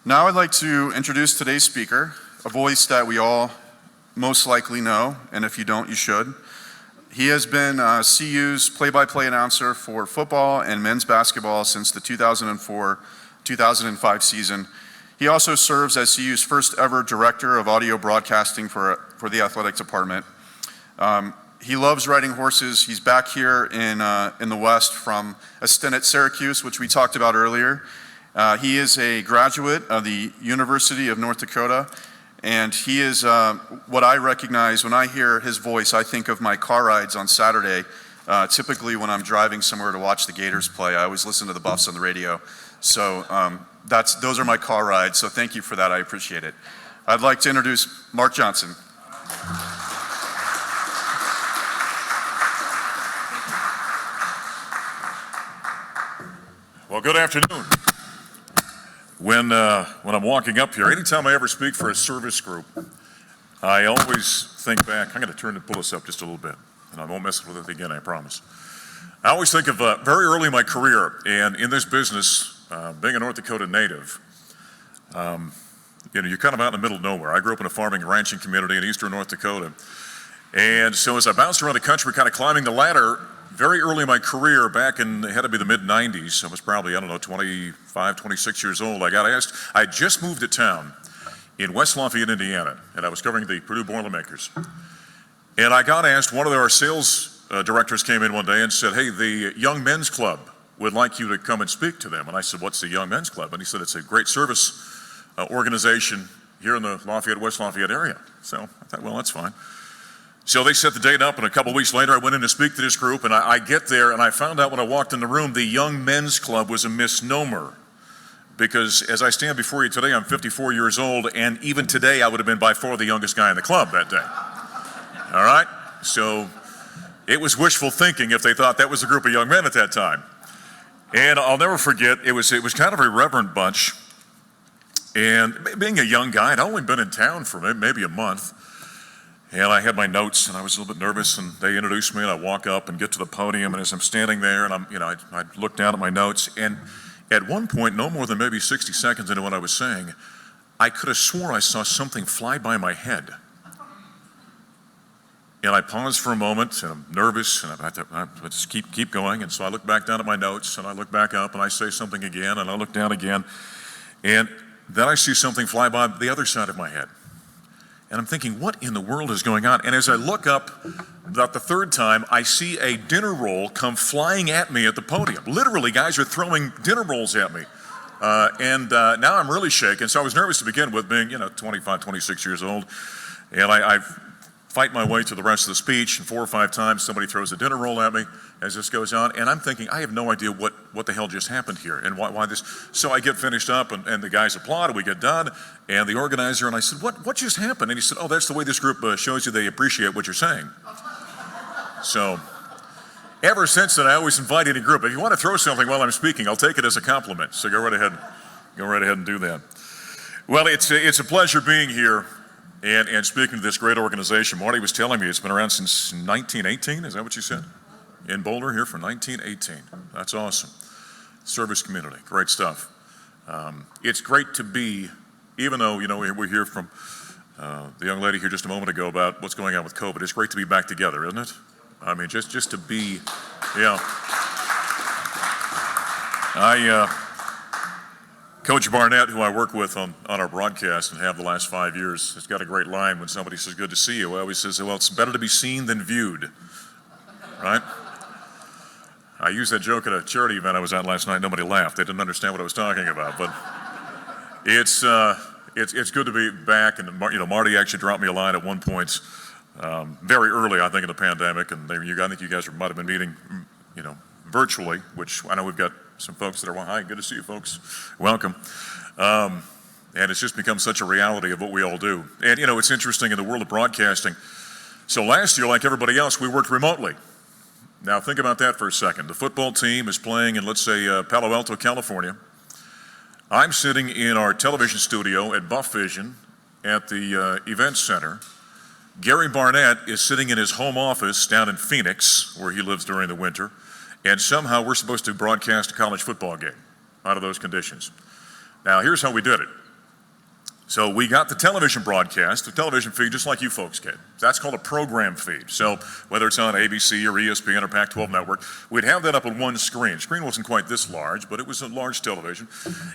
Now I'd like to introduce today's speaker, a voice that we all most likely know, and if you don't, you should. He has been CU's play-by-play announcer for football and men's basketball since the 2004-2005 season. He also serves as CU's first ever director of audio broadcasting for the athletic department. He loves riding horses. He's back here in the West from a stint at Syracuse, which we talked about earlier. He is a graduate of the University of North Dakota, and he is what I recognize when I hear his voice. I think of my car rides on Saturday. Typically when I'm driving somewhere to watch the Gators play, I always listen to the Buffs on the radio. So those are my car rides, so thank you for that. I appreciate it. I'd like to introduce Mark Johnson. Well, good afternoon. When I'm walking up here, anytime I ever speak for a service group, I always think back. I'm going to pull this up just a little bit, and I won't mess with it again, I promise. I always think of very early in my career, and in this business, being a North Dakota native, you're kind of out in the middle of nowhere. I grew up in a farming and ranching community in eastern North Dakota, and so as I bounced around the country, kind of climbing the ladder, very early in my career, back in, it had to be the mid-90s, I was probably, 25, 26 years old, I got asked, I just moved to town in West Lafayette, Indiana, and I was covering the Purdue Boilermakers. And I got asked, one of our sales directors came in one day and said, hey, the Young Men's Club would like you to come and speak to them. And I said, what's the Young Men's Club? And he said, it's a great service organization here in the Lafayette, West Lafayette area. So I thought, well, that's fine. So they set the date up, and a couple weeks later I went in to speak to this group, and I get there, and I found out when I walked in the room the Young Men's Club was a misnomer. Because as I stand before you today, I'm 54 years old, and even today I would have been by far the youngest guy in the club that day. All right? So it was wishful thinking if they thought that was a group of young men at that time. And I'll never forget, it was kind of a irreverent bunch. And being a young guy, I'd only been in town for maybe a month. And I had my notes, and I was a little bit nervous, and they introduced me, and I walk up and get to the podium, and as I'm standing there, and I look down at my notes, and at one point, no more than maybe 60 seconds into what I was saying, I could have swore I saw something fly by my head. And I paused for a moment, and I'm nervous, and I just keep going, and so I look back down at my notes, and I look back up, and I say something again, and I look down again, and then I see something fly by the other side of my head. And I'm thinking, what in the world is going on? And as I look up about the third time, I see a dinner roll come flying at me at the podium. Literally, guys are throwing dinner rolls at me. Now I'm really shaken. So I was nervous to begin with, being 25, 26 years old. And I fight my way through the rest of the speech, and 4 or 5 times somebody throws a dinner roll at me as this goes on. And I'm thinking, I have no idea what the hell just happened here and why this. So I get finished up, and the guys applaud, and we get done. And the organizer, and I said, what just happened? And he said, oh, that's the way this group shows you they appreciate what you're saying. So ever since then, I always invite any group, if you want to throw something while I'm speaking, I'll take it as a compliment. So go right ahead and do that. Well, it's a pleasure being here and speaking to this great organization. Marty was telling me it's been around since 1918, is that what you said? In Boulder here for 1918. That's awesome. Service community, great stuff. It's great to be, even though, we hear from the young lady here just a moment ago about what's going on with COVID, it's great to be back together, isn't it? I mean, just to be, Coach Barnett, who I work with on our broadcast and have the last 5 years, has got a great line when somebody says, good to see you. He always says, well, it's better to be seen than viewed, right? I used that joke at a charity event I was at last night. Nobody laughed. They didn't understand what I was talking about, but it's good to be back. And Marty actually dropped me a line at one point, very early, I think, in the pandemic, and I think you guys might have been meeting, virtually, which I know we've got some folks that are, hi, good to see you folks, welcome. And it's just become such a reality of what we all do. And it's interesting in the world of broadcasting. So last year, like everybody else, we worked remotely. Now think about that for a second. The football team is playing in, let's say, Palo Alto, California. I'm sitting in our television studio at Buff Vision at the event center. Gary Barnett is sitting in his home office down in Phoenix, where he lives during the winter. And somehow we're supposed to broadcast a college football game out of those conditions. Now, here's how we did it. So we got the television broadcast, the television feed, just like you folks get. That's called a program feed. So whether it's on ABC or ESPN or Pac-12 Network, we'd have that up on one screen. The screen wasn't quite this large, but it was a large television.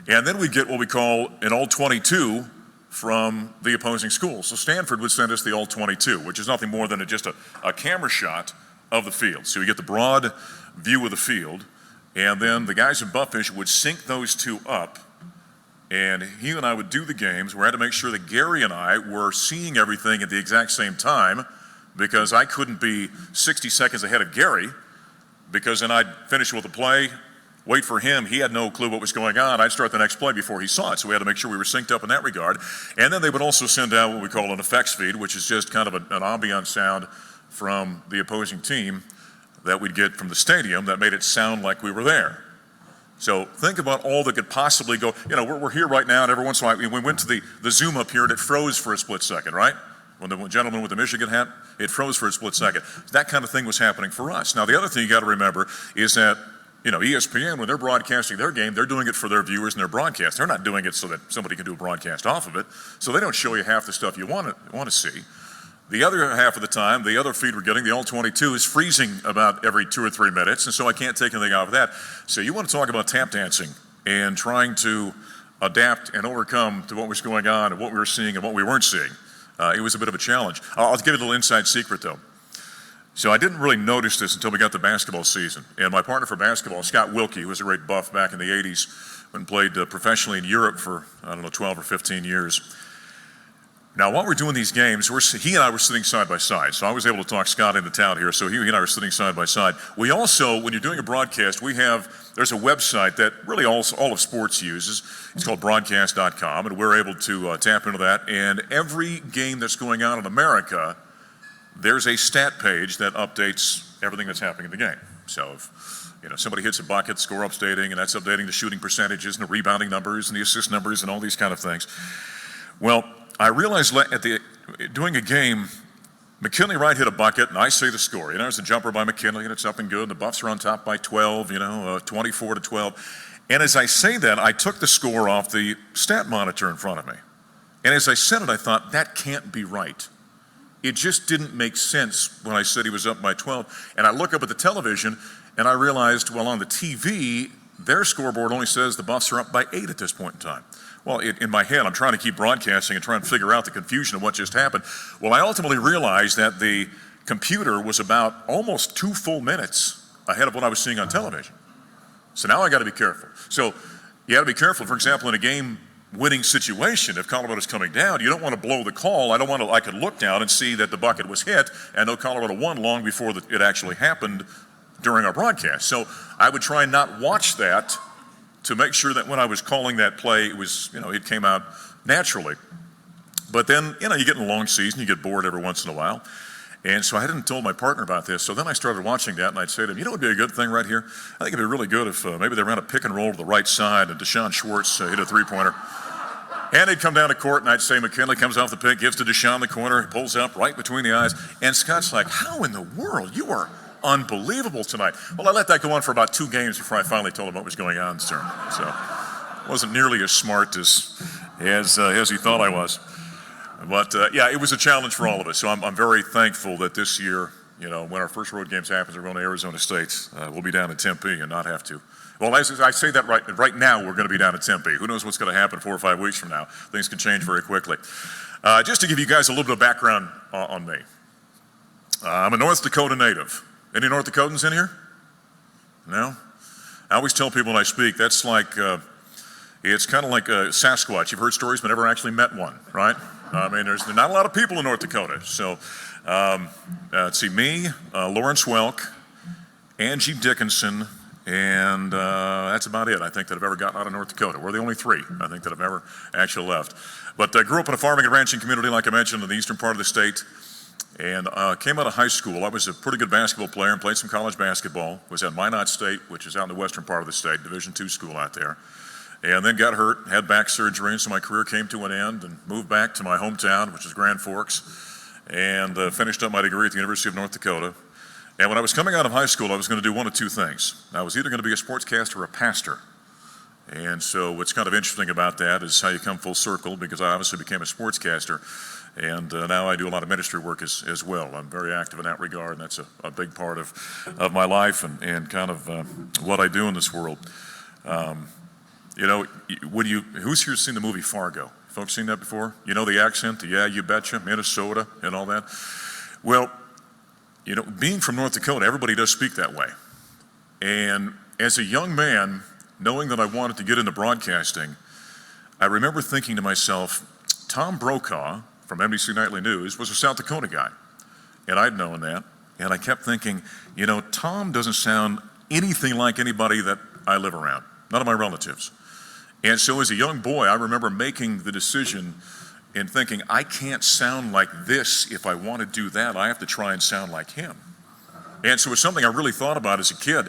And then we get what we call an all-22 from the opposing school. So Stanford would send us the all-22, which is nothing more than just a camera shot of the field. So you get the broad view of the field, and then the guys in Bufffish would sync those two up, and he and I would do the games. We had to make sure that Gary and I were seeing everything at the exact same time, because I couldn't be 60 seconds ahead of Gary, because then I'd finish with the play, wait for him. He had no clue what was going on. I'd start the next play before he saw it. So we had to make sure we were synced up in that regard. And then they would also send out what we call an effects feed, which is just kind of an ambient sound from the opposing team that we'd get from the stadium that made it sound like we were there. So think about all that could possibly go. You know, we're here right now, and every once in a while, we went to the Zoom up here, and it froze for a split second, right? When the gentleman with the Michigan hat, it froze for a split second. That kind of thing was happening for us. Now, the other thing you got to remember is that, you know, ESPN, when they're broadcasting their game, they're doing it for their viewers and their broadcast. They're not doing it so that somebody can do a broadcast off of it. So they don't show you half the stuff you want to see. The other half of the time, the other feed we're getting, the all-22, is freezing about every 2 or 3 minutes, and so I can't take anything off of that. So you want to talk about tap dancing and trying to adapt and overcome to what was going on and what we were seeing and what we weren't seeing. It was a bit of a challenge. I'll give you a little inside secret, though. So I didn't really notice this until we got to basketball season. And my partner for basketball, Scott Wilkie, who was a great buff back in the 80s and played professionally in Europe for, 12 or 15 years. Now, while we're doing these games, he and I were sitting side by side. So I was able to talk Scott into town here. So he and I were sitting side by side. We also, when you're doing a broadcast, there's a website that really all of sports uses. It's called broadcast.com, and we're able to tap into that. And every game that's going on in America, there's a stat page that updates everything that's happening in the game. So if somebody hits a bucket, score updating, and that's updating the shooting percentages and the rebounding numbers and the assist numbers and all these kind of things. Well, I realized doing a game, McKinley Wright hit a bucket, and I say the score. There's a jumper by McKinley, and it's up and good. And the Buffs are on top by 12, 24-12. And as I say that, I took the score off the stat monitor in front of me. And as I said it, I thought, that can't be right. It just didn't make sense when I said he was up by 12. And I look up at the television, and I realized, well, on the TV, their scoreboard only says the Buffs are up by 8 at this point in time. Well, in my head, I'm trying to keep broadcasting and trying to figure out the confusion of what just happened. Well, I ultimately realized that the computer was about almost 2 full minutes ahead of what I was seeing on television. So now I got to be careful. So you got to be careful, for example, in a game-winning situation, if Colorado's coming down, you don't want to blow the call. I could look down and see that the bucket was hit, and know Colorado won long before it actually happened during our broadcast. So I would try and not watch that to make sure that when I was calling that play, it came out naturally. But then, you get in a long season, you get bored every once in a while. And so I hadn't told my partner about this. So then I started watching that, and I'd say to him, what would be a good thing right here? I think it'd be really good if maybe they ran a pick and roll to the right side and Deshaun Schwartz hit a three-pointer. And he'd come down to court, and I'd say McKinley comes off the pick, gives to Deshaun the corner, pulls up right between the eyes. And Scott's like, how in the world? You are unbelievable tonight. Well, I let that go on for about 2 games before I finally told him what was going on, sir. So I wasn't nearly as smart as he thought I was. But it was a challenge for all of us. So I'm very thankful that this year, when our first road games happens, we're going to Arizona State. We'll be down in Tempe and not have to. Well, as I say that right now, we're going to be down in Tempe. Who knows what's going to happen 4 or 5 weeks from now? Things can change very quickly. Just to give you guys a little bit of background on me. I'm a North Dakota native. Any North Dakotans in here? No? I always tell people when I speak, that's like, it's kind of like a Sasquatch. You've heard stories, but never actually met one, right? There's not a lot of people in North Dakota. So, let's see, me, Lawrence Welk, Angie Dickinson, and that's about it, I think, that I've ever gotten out of North Dakota. We're the only 3, I think, that have ever actually left. But I grew up in a farming and ranching community, like I mentioned, in the eastern part of the state. And came out of high school. I was a pretty good basketball player and played some college basketball. Was at Minot State, which is out in the western part of the state, Division II school out there. And then got hurt, had back surgery, and so my career came to an end and moved back to my hometown, which is Grand Forks, and finished up my degree at the University of North Dakota. And when I was coming out of high school, I was going to do one of 2 things. I was either going to be a sportscaster or a pastor. And so what's kind of interesting about that is how you come full circle, because I obviously became a sportscaster, and now I do a lot of ministry work as well. I'm very active in that regard, and that's a big part of my life and kind of what I do in this world. You know, who's here seen the movie Fargo? Folks seen that before? You know the accent, the yeah, you betcha, Minnesota, and all that? Well, you know, being from North Dakota, everybody does speak that way. And as a young man, knowing that I wanted to get into broadcasting, I remember thinking to myself, Tom Brokaw from NBC Nightly News was a South Dakota guy, and I'd known that. And I kept thinking, you know, Tom doesn't sound anything like anybody that I live around, none of my relatives. And so as a young boy, I remember making the decision and thinking, I can't sound like this. If I want to do that, I have to try and sound like him. And so it was something I really thought about as a kid,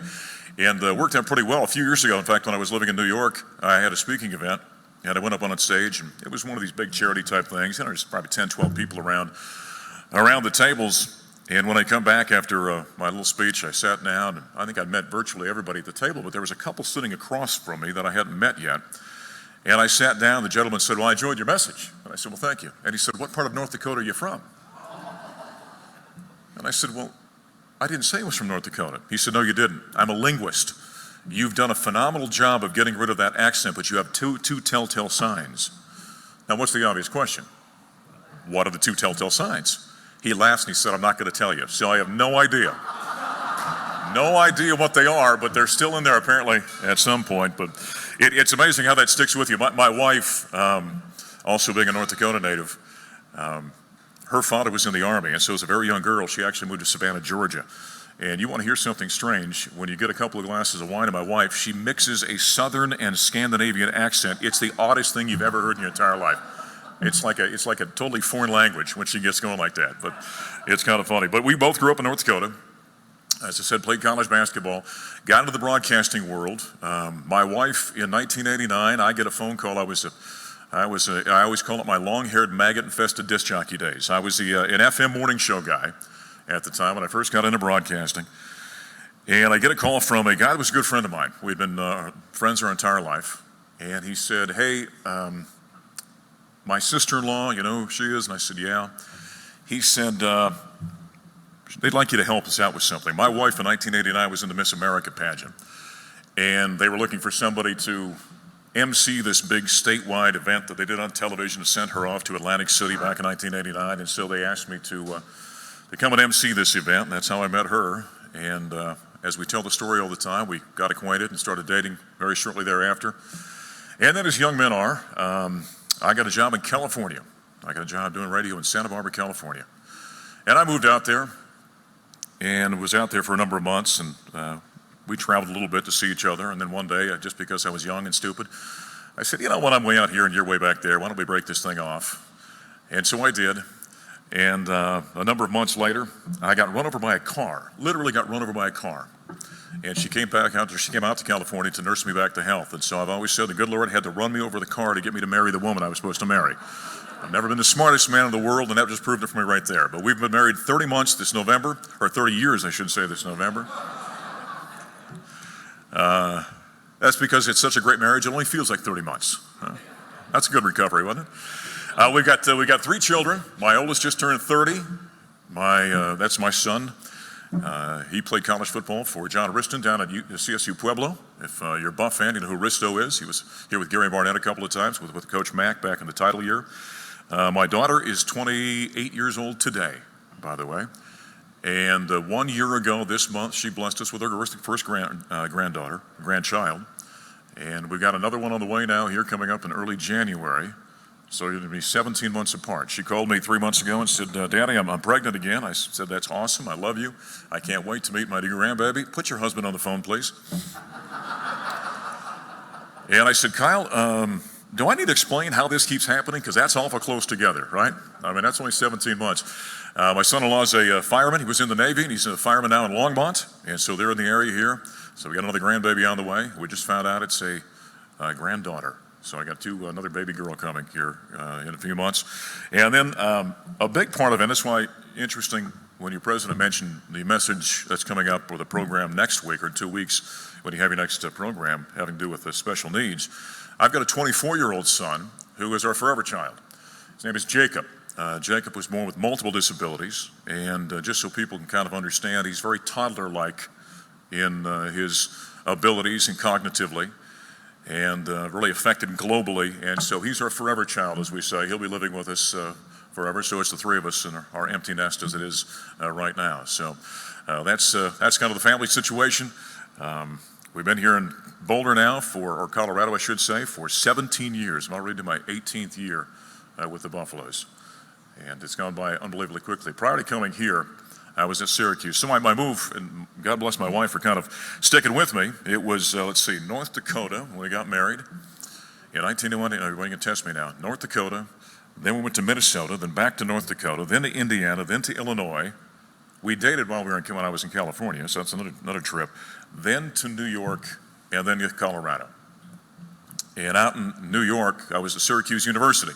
and worked out pretty well. A few years ago, in fact, when I was living in New York, I had a speaking event, and I went up on stage, and it was one of these big charity type things. You know, there's probably 10, 12 people around the tables. And when I come back after my little speech, I sat down, and I think I'd met virtually everybody at the table, but there was a couple sitting across from me that I hadn't met yet. And I sat down, the gentleman said, well, I enjoyed your message. And I said, well, thank you. And he said, what part of North Dakota are you from? And I said, well, I didn't say I was from North Dakota. He said, no, you didn't. I'm a linguist. You've done a phenomenal job of getting rid of that accent, but you have two telltale signs. Now, what's the obvious question? What are the two telltale signs? He laughs and he said, I'm not going to tell you. So I have no idea. No idea what they are, but they're still in there apparently at some point. But it's amazing how that sticks with you. My wife, also being a North Dakota native, her father was in the Army, and so as a very young girl, she actually moved to Savannah, Georgia. And you want to hear something strange, when you get a couple of glasses of wine to my wife, she mixes a Southern and Scandinavian accent. It's the oddest thing you've ever heard in your entire life. It's like a totally foreign language when she gets going like that, but it's kind of funny. But we both grew up in North Dakota. As I said, played college basketball, got into the broadcasting world. My wife, in 1989, I get a phone call. I always call it my long-haired, maggot-infested disc jockey days. I was an FM morning show guy at the time when I first got into broadcasting. And I get a call from a guy that was a good friend of mine. We'd been friends our entire life. And he said, hey, my sister-in-law, you know who she is? And I said, yeah. He said, they'd like you to help us out with something. My wife in 1989 was in the Miss America pageant. And they were looking for somebody to MC this big statewide event that they did on television to send her off to Atlantic City back in 1989. And so they asked me to come and MC this event. And that's how I met her. And as we tell the story all the time, we got acquainted and started dating very shortly thereafter. And then as young men are, I got a job in California. I got a job doing radio in Santa Barbara, California. And I moved out there and was out there for a number of months, and we traveled a little bit to see each other. And then one day, just because I was young and stupid, I said, you know what, I'm way out here and you're way back there. Why don't we break this thing off? And so I did. And a number of months later, I got run over by a car, literally got run over by a car. And she came out to California to nurse me back to health. And so I've always said the good Lord had to run me over the car to get me to marry the woman I was supposed to marry. I've never been the smartest man in the world, and that just proved it for me right there. But we've been married 30 months this November, or 30 years, I should say, this November. That's because it's such a great marriage, it only feels like 30 months. That's a good recovery, wasn't it? We got 3 children. My oldest just turned 30. That's my son. He played college football for John Riston down at CSU Pueblo. If you're a Buff fan, you know who Risto is. He was here with Gary Barnett a couple of times with Coach Mack back in the title year. My daughter is 28 years old today, by the way. And 1 year ago this month, she blessed us with her first grandchild. And we've got another one on the way now here coming up in early January. So you're going to be 17 months apart. She called me 3 months ago and said, Daddy, I'm pregnant again. I said, that's awesome. I love you. I can't wait to meet my new grandbaby. Put your husband on the phone, please. And I said, Kyle, do I need to explain how this keeps happening? Because that's awful close together, right? I mean, that's only 17 months. My son-in-law is a fireman. He was in the Navy, and he's a fireman now in Longmont. And so they're in the area here. So we got another grandbaby on the way. We just found out it's a granddaughter. So I got another baby girl coming here in a few months. And then a big part of it, and that's why interesting when your president mentioned the message that's coming up or the program next week or 2 weeks when you have your next program having to do with the special needs, I've got a 24-year-old son who is our forever child. His name is Jacob. Jacob was born with multiple disabilities, and just so people can kind of understand, he's very toddler-like in his abilities and cognitively, and really affected globally, and so he's our forever child, as we say. He'll be living with us forever, so it's the three of us in our empty nest as it is right now. So that's kind of the family situation. We've been here in Boulder now or Colorado, I should say, for 17 years. I'm already in my 18th year with the Buffaloes, and it's gone by unbelievably quickly. Prior to coming here, I was at Syracuse. So my move, and God bless my wife for kind of sticking with me, it was, North Dakota when we got married. In 1991, everybody can test me now. North Dakota, then we went to Minnesota, then back to North Dakota, then to Indiana, then to Illinois. We dated when I was in California, so that's another trip. Then to New York, and then to Colorado. And out in New York, I was at Syracuse University.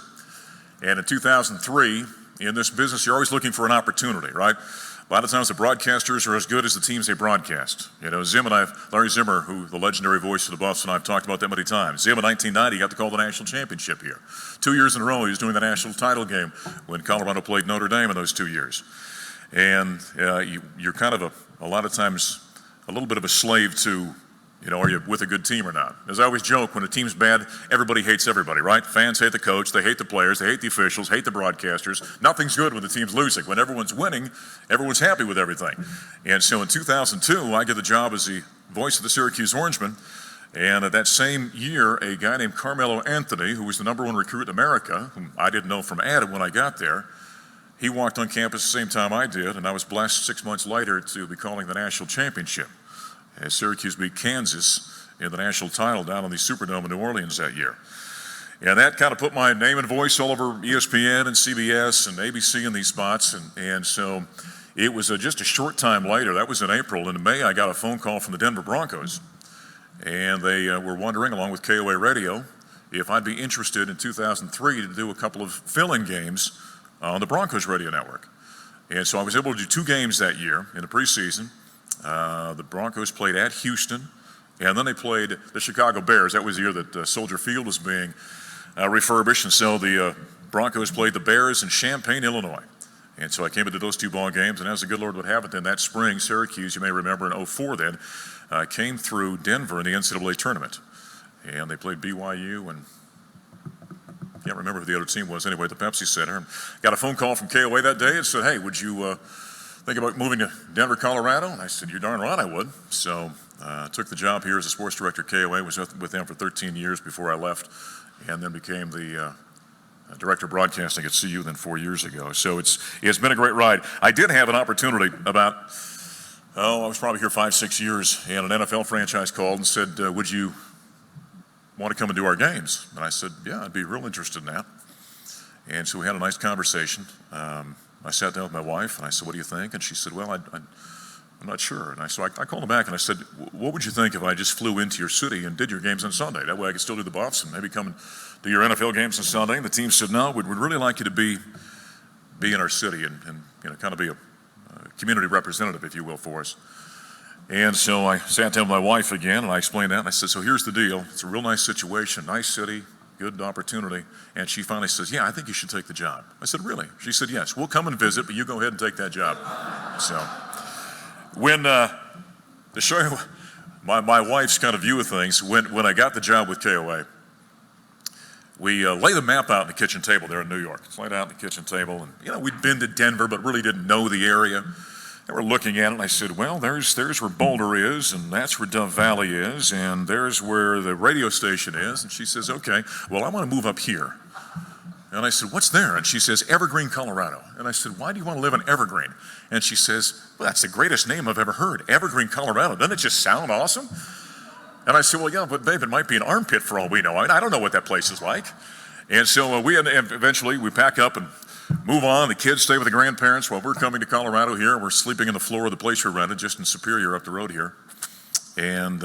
And in 2003, in this business, you're always looking for an opportunity, right? A lot of times the broadcasters are as good as the teams they broadcast. You know, Larry Zimmer, who the legendary voice of the Buffs, and I've talked about that many times. Zim in 1990 got to call the national championship here. 2 years in a row, he was doing the national title game when Colorado played Notre Dame in those 2 years. And you're kind of a lot of times a little bit of a slave to, are you with a good team or not? As I always joke, when a team's bad, everybody hates everybody, right? Fans hate the coach, they hate the players, they hate the officials, hate the broadcasters. Nothing's good when the team's losing. When everyone's winning, everyone's happy with everything. And so in 2002, I get the job as the voice of the Syracuse Orangemen. And that same year, a guy named Carmelo Anthony, who was the #1 recruit in America, whom I didn't know from Adam when I got there, he walked on campus the same time I did, and I was blessed 6 months later to be calling the national championship as Syracuse beat Kansas in the national title down on the Superdome in New Orleans that year. And that kind of put my name and voice all over ESPN and CBS and ABC in these spots. And so it was just a short time later, that was in April. In May, I got a phone call from the Denver Broncos. And they were wondering, along with KOA Radio, if I'd be interested in 2003 to do a couple of fill-in games on the Broncos radio network. And so I was able to do 2 games that year in the preseason. The Broncos played at Houston, and then they played the Chicago Bears. That was the year that Soldier Field was being refurbished, and so the Broncos played the Bears in Champaign, Illinois. And so I came into those 2 ball games, and as the good Lord would have it, then that spring, Syracuse, you may remember in 2004 then, came through Denver in the NCAA tournament. And they played BYU, and I can't remember who the other team was. Anyway, the Pepsi Center. Got a phone call from KOA that day and said, hey, would you think about moving to Denver, Colorado? And I said, you're darn right I would. So I took the job here as a sports director at KOA, was with them for 13 years before I left, and then became the director of broadcasting at CU then 4 years ago. So it's been a great ride. I did have an opportunity I was probably here 5-6 years, and an NFL franchise called and said, would you want to come and do our games? And I said, yeah, I'd be real interested in that. And so we had a nice conversation. I sat down with my wife and I said, what do you think? And she said, well, I'm not sure. And so I called her back and I said, what would you think if I just flew into your city and did your games on Sunday? That way I could still do the Buffs and maybe come and do your NFL games on Sunday. And the team said, no, we'd really like you to be in our city and kind of be a community representative, if you will, for us. And so I sat down with my wife again and I explained that and I said, so here's the deal. It's a real nice situation, nice city, good opportunity. And she finally says, yeah, I think you should take the job. I said, really? She said, yes, we'll come and visit, but you go ahead and take that job. So when, to show you my wife's kind of view of things, when I got the job with KOA, we laid the map out on the kitchen table there in New York. It's laid out on the kitchen table. And, we'd been to Denver, but really didn't know the area. And we're looking at it, and I said, well, there's where Boulder is, and that's where Dove Valley is, and there's where the radio station is. And she says, okay, well, I want to move up here. And I said, what's there? And she says, Evergreen, Colorado. And I said, why do you want to live in Evergreen? And she says, well, that's the greatest name I've ever heard, Evergreen, Colorado. Doesn't it just sound awesome? And I said, well, yeah, but babe, it might be an armpit for all we know. I don't know what that place is like. And so eventually we pack up and move on. The kids stay with the grandparents while we're coming to Colorado here. We're sleeping on the floor of the place we rented just in Superior up the road here. And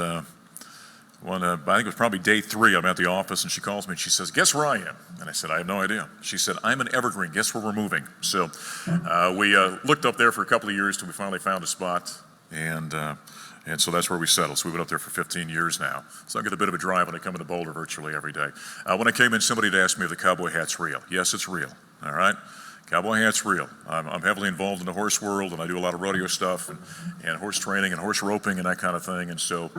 I think it was probably day 3, I'm at the office, and she calls me and she says, "Guess where I am?" And I said, "I have no idea." She said, "I'm in Evergreen. Guess where we're moving?" So we looked up there for a couple of years till we finally found a spot, and so that's where we settled. So we've been up there for 15 years now. So I get a bit of a drive when I come into Boulder virtually every day. When I came in, somebody had asked me if the cowboy hat's real. Yes, it's real. All right? Cowboy hat's real. I'm heavily involved in the horse world, and I do a lot of rodeo stuff and horse training and horse roping and that kind of thing. And so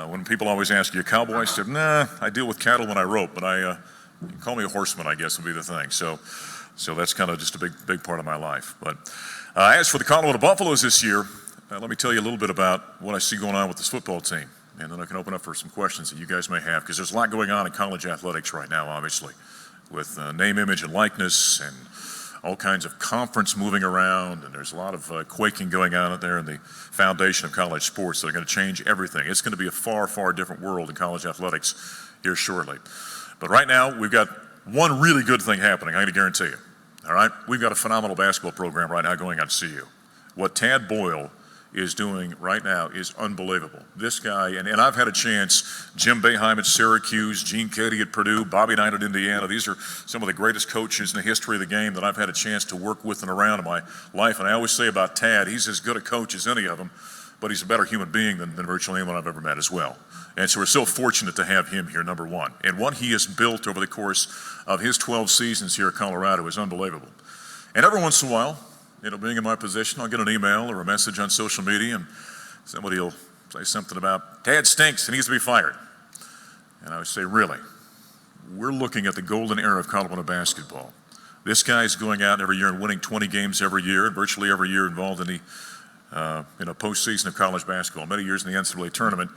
when people always ask, "You a cowboy?" I said, "Nah, I deal with cattle when I rope, but you can call me a horseman, I guess, would be the thing." So that's kind of just a big part of my life. But as for the Colorado Buffaloes this year, let me tell you a little bit about what I see going on with this football team, and then I can open up for some questions that you guys may have, because there's a lot going on in college athletics right now, obviously, with name, image, and likeness, and all kinds of conference moving around, and there's a lot of quaking going on out there in the foundation of college sports that are going to change everything. It's going to be a far, far different world in college athletics here shortly. But right now, we've got one really good thing happening, I'm going to guarantee you. All right? We've got a phenomenal basketball program right now going on at CU. What Tad Boyle is doing right now is unbelievable. This guy, and I've had a chance, Jim Boeheim at Syracuse, Gene Keady at Purdue, Bobby Knight at Indiana. These are some of the greatest coaches in the history of the game that I've had a chance to work with and around in my life. And I always say about Tad, he's as good a coach as any of them, but he's a better human being than virtually anyone I've ever met as well. And so we're so fortunate to have him here, number one. And what he has built over the course of his 12 seasons here at Colorado is unbelievable. And every once in a while, being in my position, I'll get an email or a message on social media, and somebody will say something about, "Tad stinks, he needs to be fired." And I would say, really? We're looking at the golden era of Colorado basketball. This guy's going out every year and winning 20 games every year, and virtually every year involved in the postseason of college basketball, many years in the NCAA tournament,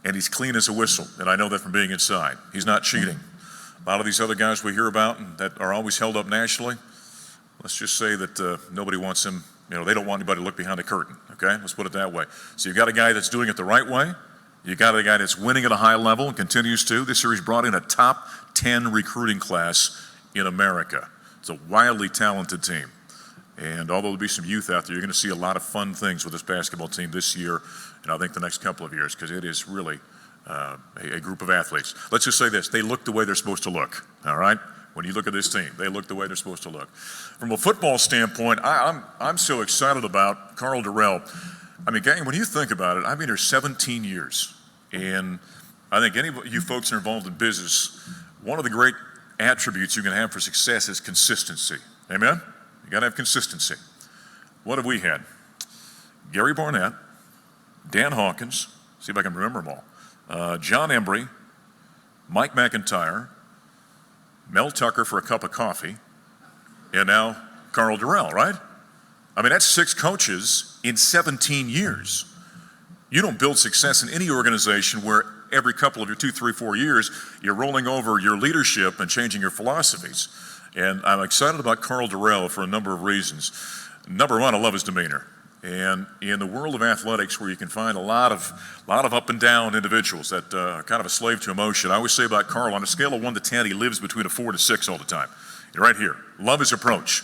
and he's clean as a whistle, and I know that from being inside. He's not cheating. A lot of these other guys we hear about and that are always held up nationally, let's just say that nobody wants him, they don't want anybody to look behind the curtain, okay? Let's put it that way. So you've got a guy that's doing it the right way. You got a guy that's winning at a high level and continues to. This year he's brought in a top 10 recruiting class in America. It's a wildly talented team. And although there'll be some youth out there, you're going to see a lot of fun things with this basketball team this year, and I think the next couple of years, because it is really a group of athletes. Let's just say this, they look the way they're supposed to look, all right? When you look at this team, they look the way they're supposed to look. From a football standpoint, I'm so excited about Karl Dorrell. I mean, gang, when you think about it, I've been here 17 years. And I think any of you folks that are involved in business, one of the great attributes you can have for success is consistency. Amen? You got to have consistency. What have we had? Gary Barnett, Dan Hawkins, see if I can remember them all, John Embry, Mike McIntyre, Mel Tucker for a cup of coffee, and now Karl Dorrell, right? I mean, that's 6 coaches in 17 years. You don't build success in any organization where every couple of your 2, 3, 4 years, you're rolling over your leadership and changing your philosophies. And I'm excited about Karl Dorrell for a number of reasons. Number one, I love his demeanor. And in the world of athletics, where you can find a lot of up and down individuals that are kind of a slave to emotion, I always say about Karl, on a scale of 1 to 10, he lives between a 4 to 6 all the time. Right here, love his approach.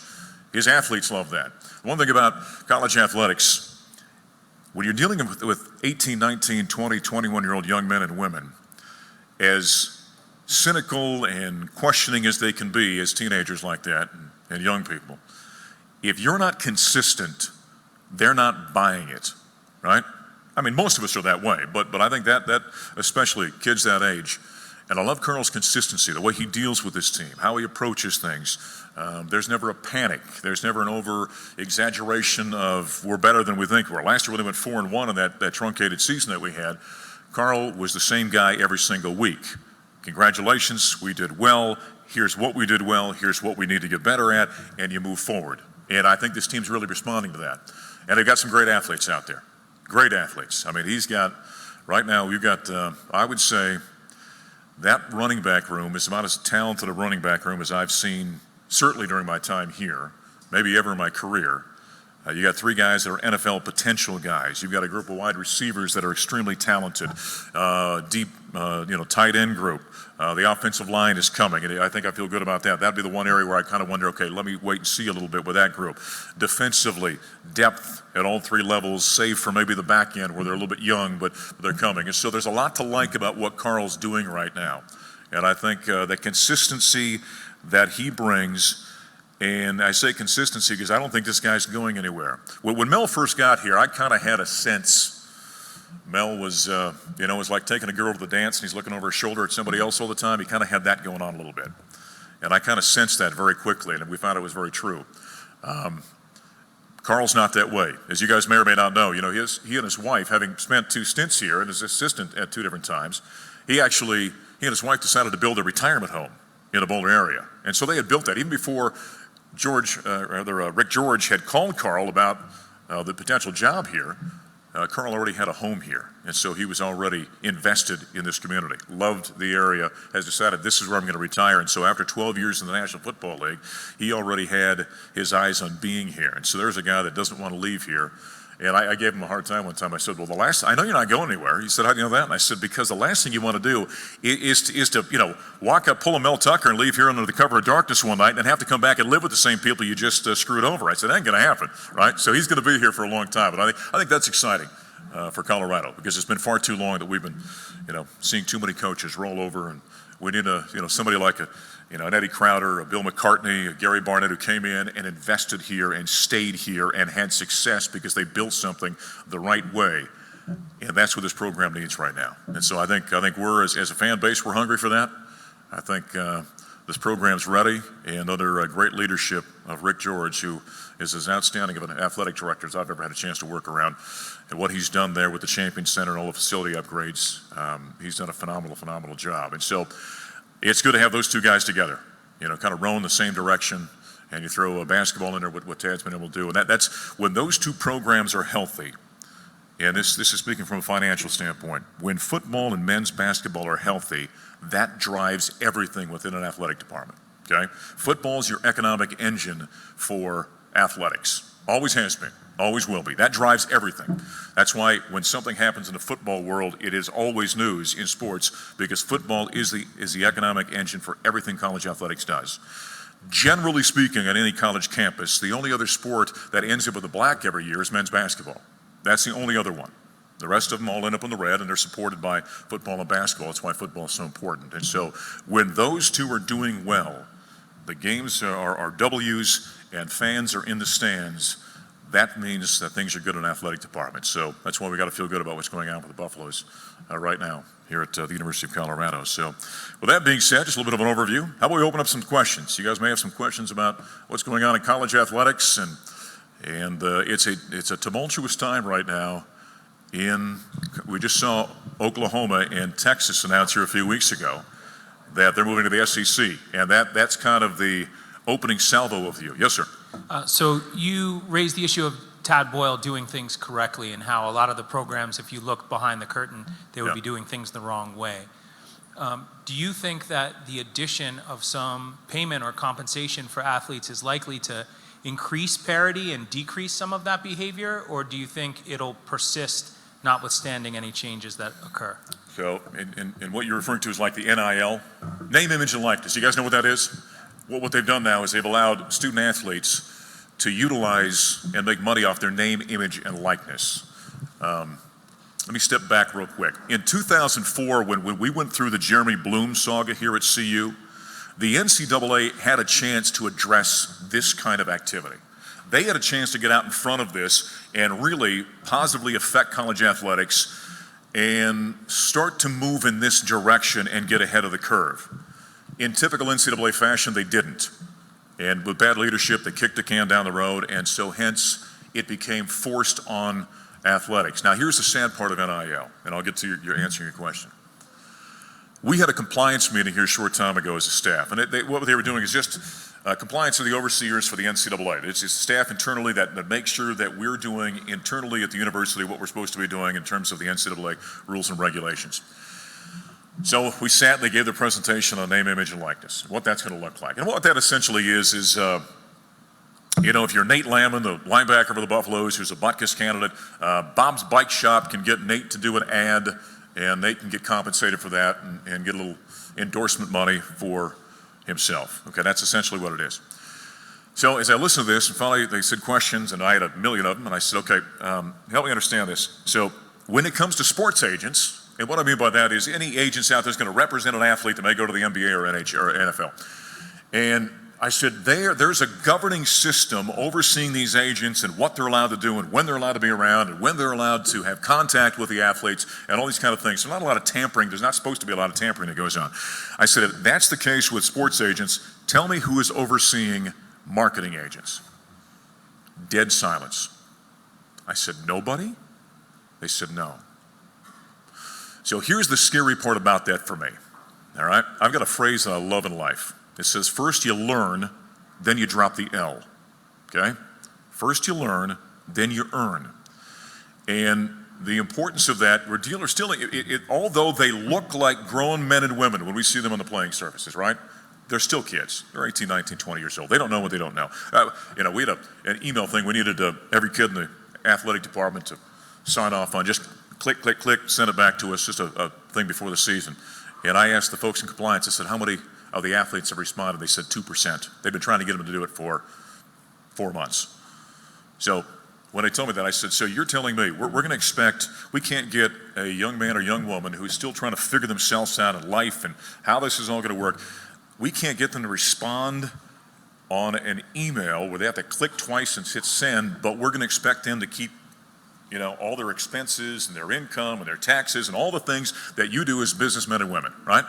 His athletes love that. One thing about college athletics, when you're dealing with 18, 19, 20, 21-year-old young men and women, as cynical and questioning as they can be as teenagers like that and young people, if you're not consistent, they're not buying it, right? I mean, most of us are that way, but I think that especially kids that age. And I love Karl's consistency, the way he deals with his team, how he approaches things. There's never a panic. There's never an over-exaggeration of we're better than we think we're. Last year when they went 4-1 in that truncated season that we had, Karl was the same guy every single week. Congratulations, we did well. Here's what we did well. Here's what we need to get better at, and you move forward. And I think this team's really responding to that. And they've got some great athletes out there. Great athletes. I mean, right now, we've got, I would say, that running back room is about as talented a running back room as I've seen, certainly during my time here, maybe ever in my career. You got 3 guys that are NFL potential guys. You've got a group of wide receivers that are extremely talented, deep, tight end group. The offensive line is coming, and I think I feel good about that. That'd be the one area where I kind of wonder, okay, let me wait and see a little bit with that group. Defensively, depth at all 3 levels, save for maybe the back end where they're a little bit young, but they're coming. And so there's a lot to like about what Carl's doing right now. And I think the consistency that he brings. And I say consistency because I don't think this guy's going anywhere. When Mel first got here, I kind of had a sense Mel was, was like taking a girl to the dance and he's looking over his shoulder at somebody else all the time. He kind of had that going on a little bit. And I kind of sensed that very quickly, and we found it was very true. Carl's not that way. As you guys may or may not know, he and his wife, having spent 2 stints here and his assistant at 2 different times, he and his wife decided to build a retirement home in the Boulder area. And so they had built that even before Rick George had called Carl about the potential job here. Carl already had a home here, and so he was already invested in this community, loved the area, has decided this is where I'm going to retire. And so after 12 years in the National Football League, he already had his eyes on being here. And so there's a guy that doesn't want to leave here. And I gave him a hard time one time. I said, well, I know you're not going anywhere. He said, how do you know that? And I said, because the last thing you want to do is to walk up, pull a Mel Tucker and leave here under the cover of darkness one night and then have to come back and live with the same people you just screwed over. I said, that ain't going to happen, right? So he's going to be here for a long time. But I think that's exciting for Colorado, because it's been far too long that we've been, seeing too many coaches roll over, and we need somebody like an Eddie Crowder, a Bill McCartney, a Gary Barnett, who came in and invested here and stayed here and had success because they built something the right way. And that's what this program needs right now. And so I think we're, as a fan base, we're hungry for that. I think this program's ready, and under great leadership of Rick George, who is as outstanding of an athletic director as I've ever had a chance to work around. And what he's done there with the Champion Center and all the facility upgrades, he's done a phenomenal job. And so it's good to have those 2 guys together, kind of rowing the same direction, and you throw a basketball in there, what Tad's been able to do. And that's when those 2 programs are healthy, and this is speaking from a financial standpoint, when football and men's basketball are healthy, that drives everything within an athletic department, okay? Football is your economic engine for athletics. Always has been, always will be. That drives everything. That's why when something happens in the football world, it is always news in sports, because football is the economic engine for everything college athletics does. Generally speaking, on any college campus, the only other sport that ends up with a black every year is men's basketball. That's the only other one. The rest of them all end up in the red, and they're supported by football and basketball. That's why football is so important. And so when those 2 are doing well, the games are W's and fans are in the stands, that means that things are good in the athletic department. So that's why we got to feel good about what's going on with the Buffaloes right now here at the University of Colorado. So with that being said, just a little bit of an overview. How about we open up some questions? You guys may have some questions about what's going on in college athletics, and it's a tumultuous time right now. We just saw Oklahoma and Texas announce here a few weeks ago that they're moving to the SEC, and that's kind of the opening salvo of you. Yes, sir. So you raised the issue of Tad Boyle doing things correctly, and how a lot of the programs, if you look behind the curtain, they would be doing things the wrong way. Do you think that the addition of some payment or compensation for athletes is likely to increase parity and decrease some of that behavior, or do you think it'll persist notwithstanding any changes that occur? So, and what you're referring to is like the NIL, name, image, and likeness. You guys know what that is? What they've done now is they've allowed student athletes to utilize and make money off their name, image, and likeness. Let me step back real quick. In 2004, when we went through the Jeremy Bloom saga here at CU, the NCAA had a chance to address this kind of activity. They had a chance to get out in front of this and really positively affect college athletics and start to move in this direction and get ahead of the curve. In typical NCAA fashion, they didn't. And with bad leadership, they kicked the can down the road, and so hence it became forced on athletics. Now here's the sad part of NIL, and I'll get to your answering your question. We had a compliance meeting here a short time ago as a staff, and what they were doing is just compliance with the overseers for the NCAA. It's staff internally that makes sure that we're doing internally at the university what we're supposed to be doing in terms of the NCAA rules and regulations. So we sat and they gave their presentation on name, image, and likeness, what that's going to look like. And what that essentially is You know, if you're Nate Lamon, the linebacker for the Buffaloes, who's a Butkus candidate, Bob's Bike Shop can get Nate to do an ad, and Nate can get compensated for that and get a little endorsement money for himself. Okay, that's essentially what it is. So as I listened to this, and finally they said questions, and I had a million of them, and I said, okay, help me understand this. So when it comes to sports agents, and what I mean by that is any agents out there is going to represent an athlete that may go to the NBA or NHL or NFL. And I said, there's a governing system overseeing these agents and what they're allowed to do and when they're allowed to be around and when they're allowed to have contact with the athletes and all these kind of things. So not a lot of tampering. There's not supposed to be a lot of tampering that goes on. I said, if that's the case with sports agents, tell me who is overseeing marketing agents. Dead silence. I said, nobody? They said, no. So here's the scary part about that for me. All right? I've got a phrase that I love in life. It says, first you learn, then you drop the L, okay? First you learn, then you earn. And the importance of that, we're still, although they look like grown men and women when we see them on the playing surfaces, right? They're still kids. They're 18, 19, 20 years old. They don't know what they don't know. You know, we had an email thing. We needed every kid in the athletic department to sign off on. Just click, click, click, send it back to us, just a thing before the season. And I asked the folks in compliance, I said, how many of the athletes have responded? They said 2%. They've been trying to get them to do it for 4 months. So when they told me that, I said, so you're telling me we're going to expect, we can't get a young man or young woman who's still trying to figure themselves out in life and how this is all going to work. We can't get them to respond on an email where they have to click twice and hit send, but we're going to expect them to keep, you know, all their expenses and their income and their taxes and all the things that you do as businessmen and women, right?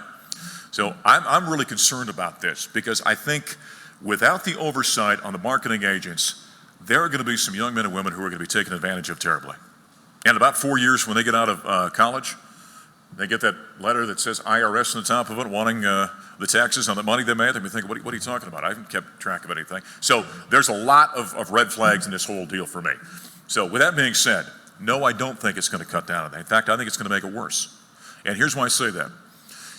So I'm really concerned about this because I think without the oversight on the marketing agents, there are going to be some young men and women who are going to be taken advantage of terribly. And about 4 years when they get out of college, they get that letter that says IRS on the top of it wanting the taxes on the money they made. They'll be thinking, what are you talking about? I haven't kept track of anything. So there's a lot of red flags in this whole deal for me. So with that being said, no, I don't think it's going to cut down on that. In fact, I think it's going to make it worse. And here's why I say that.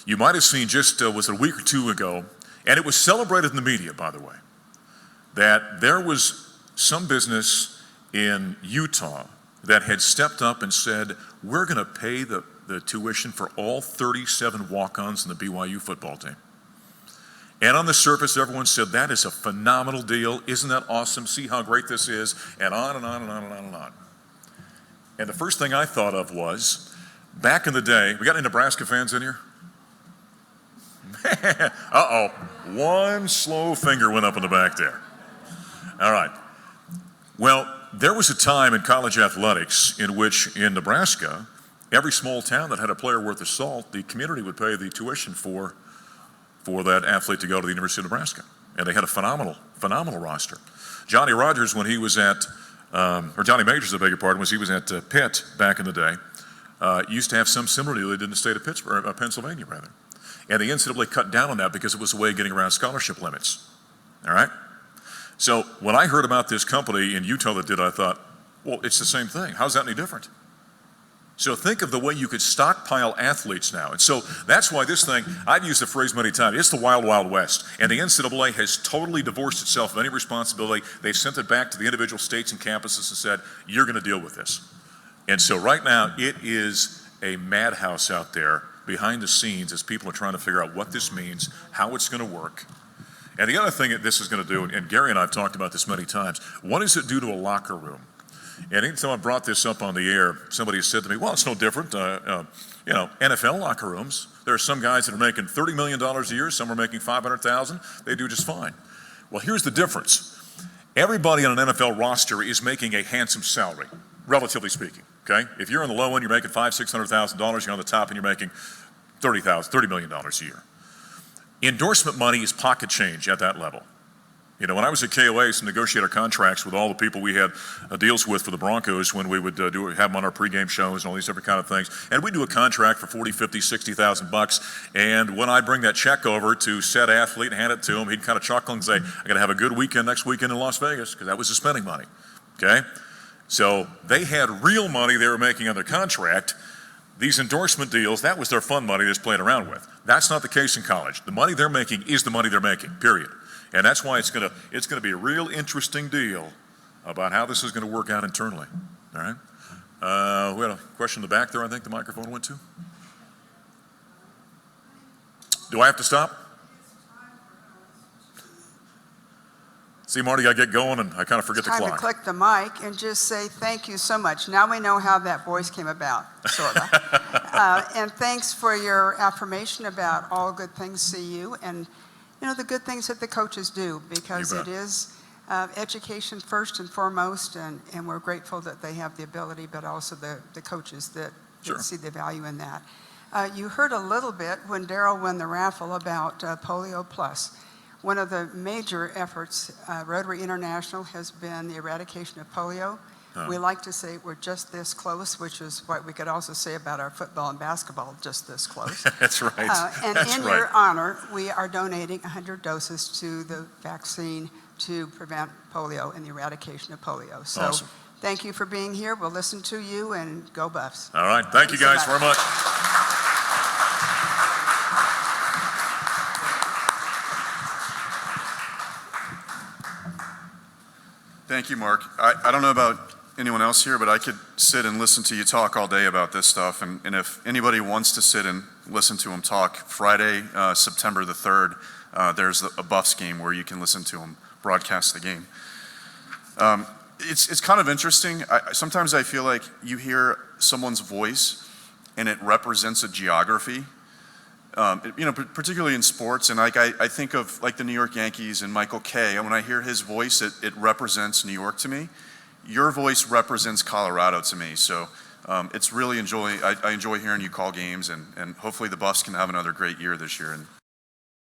You might have seen just, was it a week or two ago, and it was celebrated in the media, by the way, that there was some business in Utah that had stepped up and said, we're going to pay the tuition for all 37 walk-ons in the BYU football team. And on the surface, everyone said, that is a phenomenal deal. Isn't that awesome? See how great this is? And on and on and on and on and on. And the first thing I thought of was, back in the day, we got any Nebraska fans in here? Uh-oh, one slow finger went up in the back there. All right. Well, there was a time in college athletics in which in Nebraska, every small town that had a player worth of salt, the community would pay the tuition for that athlete to go to the University of Nebraska. And they had a phenomenal roster. Johnny Rogers, when he was at, or Johnny Majors, I beg your pardon, was he was at Pitt back in the day, used to have some similar deal they did in the state of Pittsburgh, Pennsylvania, rather. And the NCAA cut down on that because it was a way of getting around scholarship limits. All right? So when I heard about this company in Utah that did it, I thought, well, it's the same thing. How's that any different? So think of the way you could stockpile athletes now. And so that's why this thing, I've used the phrase many times, it's the wild, wild west. And the NCAA has totally divorced itself of any responsibility. They've sent it back to the individual states and campuses and said, you're going to deal with this. And so right now, it is a madhouse out there behind the scenes as people are trying to figure out what this means, how it's going to work. And the other thing that this is going to do, and Gary and I have talked about this many times, what does it do to a locker room? And anytime I brought this up on the air, somebody has said to me, well, it's no different. You know, NFL locker rooms, there are some guys that are making $30 million a year, some are making $500,000, they do just fine. Well, here's the difference. Everybody on an NFL roster is making a handsome salary, relatively speaking. Okay, if you're on the low end, you're making $500,000, $600,000. You're on the top end, you're making $30 million a year. Endorsement money is pocket change at that level. You know, when I was at KOA, I used to negotiate our contracts with all the people we had deals with for the Broncos when we would have them on our pregame shows and all these different kind of things. And we do a contract for $40,000, $50,000, $60,000. And when I bring that check over to said athlete and hand it to him, he'd kind of chuckle and say, "I'm going to have a good weekend next weekend in Las Vegas," because that was the spending money. Okay. So they had real money they were making on their contract. These endorsement deals, that was their fun money they're just playing around with. That's not the case in college. The money they're making is the money they're making, period. And that's why it's gonna be a real interesting deal about how this is gonna work out internally, all right? We had a question in the back there, I think the microphone went to. Do I have to stop? See, Marty, I get going and I kind of forget the Time to clock. click the mic and just say thank you so much. Now we know how that voice came about, sort of. And thanks for your affirmation about all good things CU and, you know, the good things that the coaches do, because You it bet. is education first and foremost, and we're grateful that they have the ability, but also the coaches that Sure. see the value in that. You heard a little bit when Daryl won the raffle about Polio Plus. One of the major efforts, Rotary International, has been the eradication of polio. We like to say we're just this close, which is what we could also say about our football and basketball, just this close. That's right. And That's in right. your honor, we are donating 100 doses to the vaccine to prevent polio and the eradication of polio. So Awesome. thank you for being here. We'll listen to you, and go Buffs. All right, thank you Thanks so guys very much. Thank you, Mark. I don't know about anyone else here, but I could sit and listen to you talk all day about this stuff. And if anybody wants to sit and listen to him talk, Friday, September the 3rd, there's a Buffs game where you can listen to him broadcast the game. It's kind of interesting. Sometimes I feel like you hear someone's voice and it represents a geography. You know, particularly in sports, and like I think of like the New York Yankees and Michael Kay, and when I hear his voice, it represents New York to me. Your voice represents Colorado to me, so it's really I enjoy hearing you call games, and hopefully the Buffs can have another great year this year, and